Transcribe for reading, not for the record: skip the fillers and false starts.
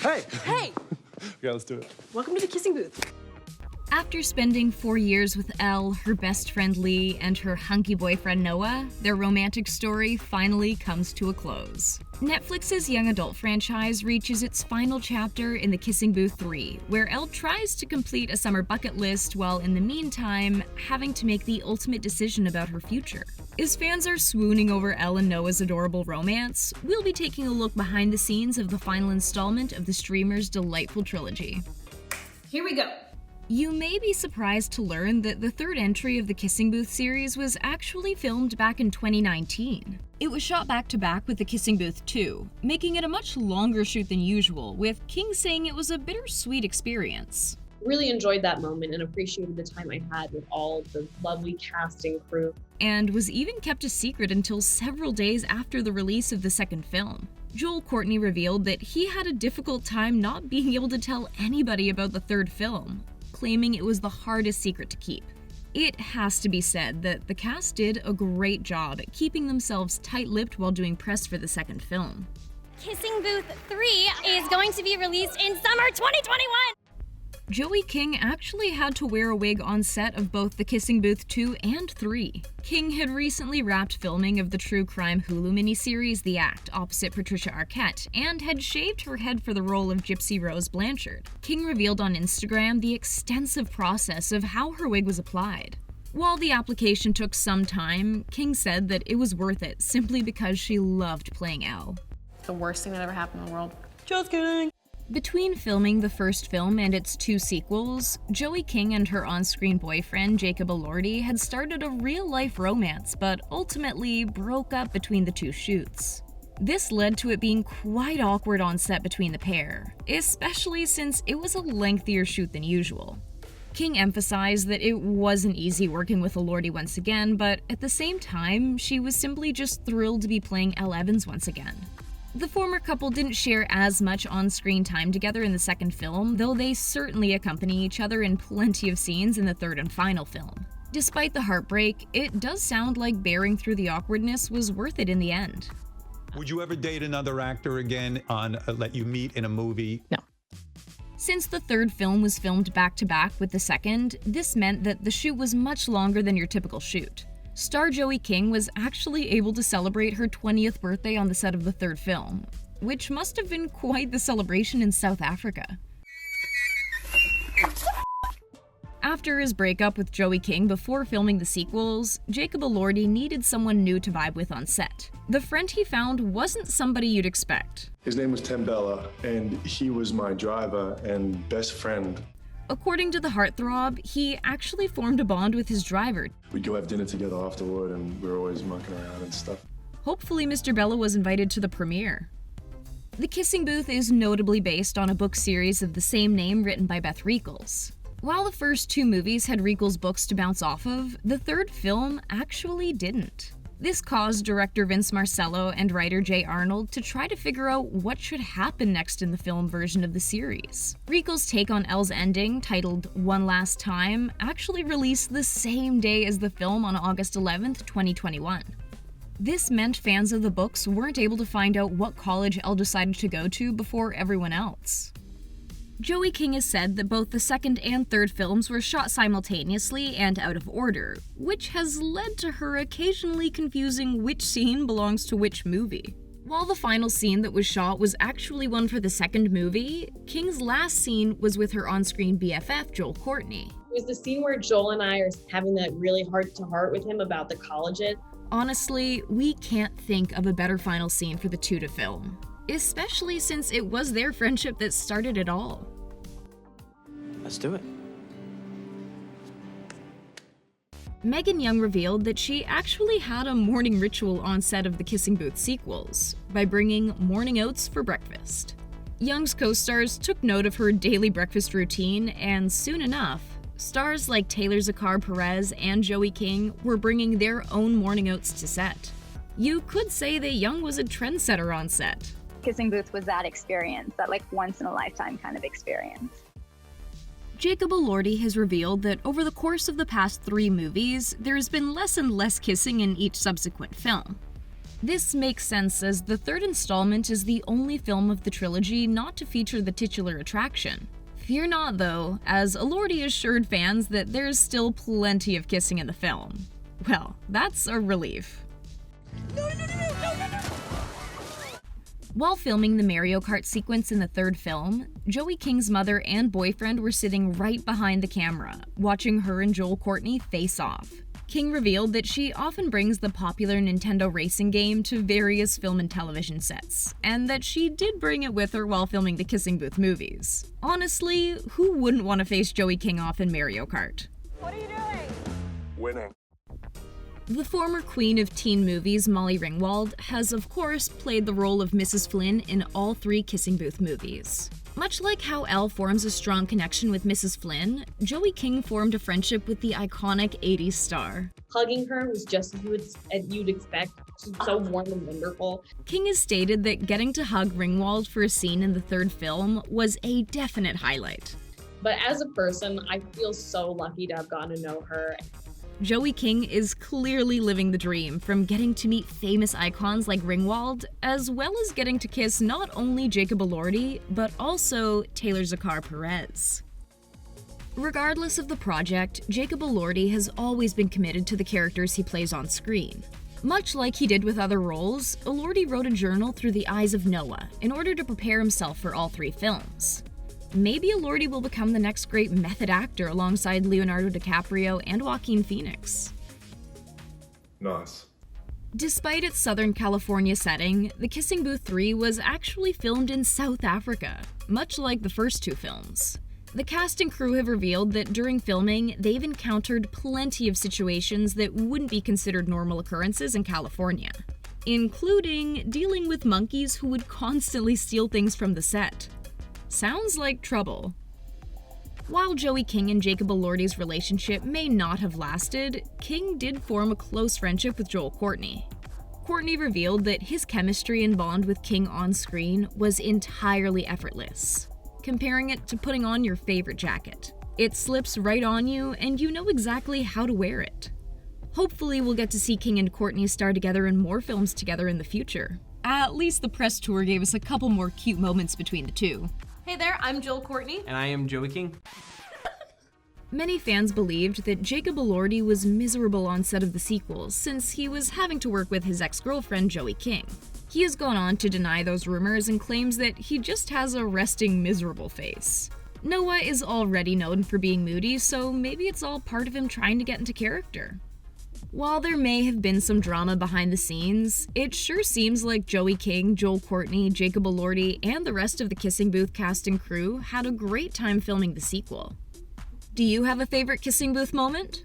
Hey! Hey! Yeah, let's do it. Welcome to the kissing booth. After spending 4 years with Elle, her best friend Lee, and her hunky boyfriend Noah, their romantic story finally comes to a close. Netflix's young adult franchise reaches its final chapter in The Kissing Booth 3, where Elle tries to complete a summer bucket list while in the meantime having to make the ultimate decision about her future. As fans are swooning over Elle and Noah's adorable romance, we'll be taking a look behind the scenes of the final installment of the streamer's delightful trilogy. Here we go. You may be surprised to learn that the third entry of the Kissing Booth series was actually filmed back in 2019. It was shot back-to-back with The Kissing Booth 2, making it a much longer shoot than usual, with King saying it was a bittersweet experience. Really enjoyed that moment and appreciated the time I had with all the lovely cast and crew. And was even kept a secret until several days after the release of the second film. Courtney revealed that he had a difficult time not being able to tell anybody about the third film, claiming it was the hardest secret to keep. It has to be said that the cast did a great job at keeping themselves tight-lipped while doing press for the second film. Kissing Booth 3 is going to be released in summer 2021! Joey King actually had to wear a wig on set of both The Kissing Booth 2 and 3. King had recently wrapped filming of the true crime Hulu miniseries The Act opposite Patricia Arquette and had shaved her head for the role of Gypsy Rose Blanchard. King revealed on Instagram the extensive process of how her wig was applied. While the application took some time, King said that it was worth it simply because she loved playing Elle. The worst thing that ever happened in the world. Just kidding. Between filming the first film and its 2 sequels, Joey King and her on-screen boyfriend, Jacob Elordi, had started a real-life romance, but ultimately broke up between the 2 shoots. This led to it being quite awkward on set between the pair, especially since it was a lengthier shoot than usual. King emphasized that it wasn't easy working with Elordi once again, but at the same time, she was simply just thrilled to be playing Elle Evans once again. The former couple didn't share as much on-screen time together in the second film, though they certainly accompany each other in plenty of scenes in the third and final film. Despite the heartbreak, it does sound like bearing through the awkwardness was worth it in the end. Would you ever date another actor again on Let You Meet in a movie? No. Since the third film was filmed back-to-back with the second, this meant that the shoot was much longer than your typical shoot. Star Joey King was actually able to celebrate her 20th birthday on the set of the third film, which must have been quite the celebration in South Africa. After his breakup with Joey King before filming the sequels, Jacob Elordi needed someone new to vibe with on set. The friend he found wasn't somebody you'd expect. His name was Tembella, and he was my driver and best friend. According to the heartthrob, he actually formed a bond with his driver. We'd go have dinner together afterward, and we were always mucking around and stuff. Hopefully Mr. Bella was invited to the premiere. The Kissing Booth is notably based on a book series of the same name written by Beth Reekles. While the first 2 movies had Reekles' books to bounce off of, the third film actually didn't. This caused director Vince Marcello and writer Jay Arnold to try to figure out what should happen next in the film version of the series. Reekles' take on Elle's ending, titled One Last Time, actually released the same day as the film on August 11th, 2021. This meant fans of the books weren't able to find out what college Elle decided to go to before everyone else. Joey King has said that both the second and third films were shot simultaneously and out of order, which has led to her occasionally confusing which scene belongs to which movie. While the final scene that was shot was actually one for the second movie, King's last scene was with her on-screen BFF, Courtney. It was the scene where Joel and I are having that really heart-to-heart with him about the colleges. Honestly, we can't think of a better final scene for the 2 to film, especially since it was their friendship that started it all. Let's do it. Megan Young revealed that she actually had a morning ritual on set of the Kissing Booth sequels by bringing morning oats for breakfast. Young's co-stars took note of her daily breakfast routine, and soon enough, stars like Taylor Zakar Perez and Joey King were bringing their own morning oats to set. You could say that Young was a trendsetter on set. Kissing Booth was that experience, that like once-in-a-lifetime kind of experience. Jacob Elordi has revealed that over the course of the past 3 movies, there's been less and less kissing in each subsequent film. This makes sense as the third installment is the only film of the trilogy not to feature the titular attraction. Fear not though, as Elordi assured fans that there's still plenty of kissing in the film. Well, that's a relief. While filming the Mario Kart sequence in the third film, Joey King's mother and boyfriend were sitting right behind the camera, watching her and Courtney face off. King revealed that she often brings the popular Nintendo racing game to various film and television sets, and that she did bring it with her while filming the Kissing Booth movies. Honestly, who wouldn't want to face Joey King off in Mario Kart? What are you doing? Winning. The former queen of teen movies, Molly Ringwald, has of course played the role of Mrs. Flynn in all 3 Kissing Booth movies. Much like how Elle forms a strong connection with Mrs. Flynn, Joey King formed a friendship with the iconic 80s star. Hugging her was just as you'd expect. She's so warm and wonderful. King has stated that getting to hug Ringwald for a scene in the third film was a definite highlight. But as a person, I feel so lucky to have gotten to know her. Joey King is clearly living the dream, from getting to meet famous icons like Ringwald, as well as getting to kiss not only Jacob Elordi, but also Taylor Zakar Perez. Regardless of the project, Jacob Elordi has always been committed to the characters he plays on screen. Much like he did with other roles, Elordi wrote a journal through the eyes of Noah in order to prepare himself for all 3 films. Maybe Elordi will become the next great method actor alongside Leonardo DiCaprio and Joaquin Phoenix. Nice. Despite its Southern California setting, The Kissing Booth 3 was actually filmed in South Africa, much like the first 2 films. The cast and crew have revealed that during filming, they've encountered plenty of situations that wouldn't be considered normal occurrences in California, including dealing with monkeys who would constantly steal things from the set. Sounds like trouble. While Joey King and Jacob Elordi's relationship may not have lasted, King did form a close friendship with Courtney. Courtney revealed that his chemistry and bond with King on screen was entirely effortless, comparing it to putting on your favorite jacket. It slips right on you and you know exactly how to wear it. Hopefully we'll get to see King and Courtney star together in more films together in the future. At least the press tour gave us a couple more cute moments between the two. Hey there, I'm Courtney. And I am Joey King. Many fans believed that Jacob Elordi was miserable on set of the sequels since he was having to work with his ex-girlfriend Joey King. He has gone on to deny those rumors and claims that he just has a resting miserable face. Noah is already known for being moody, so maybe it's all part of him trying to get into character. While there may have been some drama behind the scenes, it sure seems like Joey King, Courtney, Jacob Elordi, and the rest of the Kissing Booth cast and crew had a great time filming the sequel. Do you have a favorite Kissing Booth moment?